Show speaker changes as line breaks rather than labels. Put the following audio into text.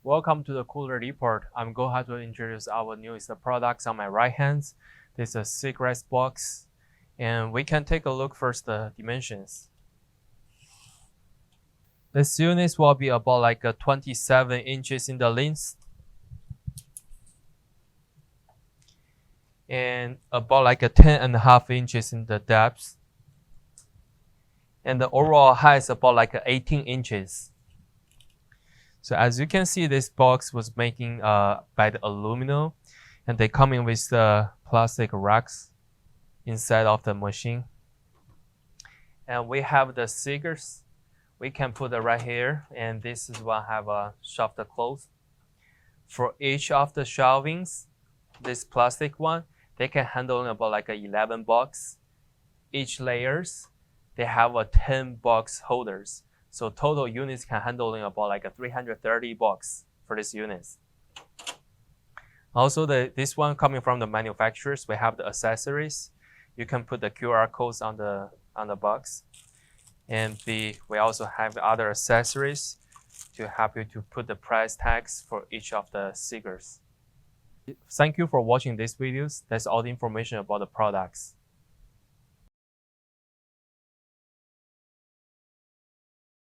Welcome to the Cooler Report. I'm going to introduce our newest products on my right hand. This is a cigarette box, and we can take a look first the dimensions. This unit will be about like 27 inches in the length and about like 10.5 inches in the depth. And the overall height is about like 18 inches. So as you can see, this box was making by the aluminum, and they come in with the plastic racks inside of the machine. And we have the cigars. We can put it right here, and this is one have a shelf close. For each of the shelvings, this plastic one, they can handle about like 11 box. Each layers, they have a 10 box holders. So total units can handle about like 330 box for this units. Also, this one coming from the manufacturers, we have the accessories. You can put the QR codes on the box, and we also have other accessories to help you to put the price tags for each of the cigars. Thank you for watching these videos. That's all the information about the products.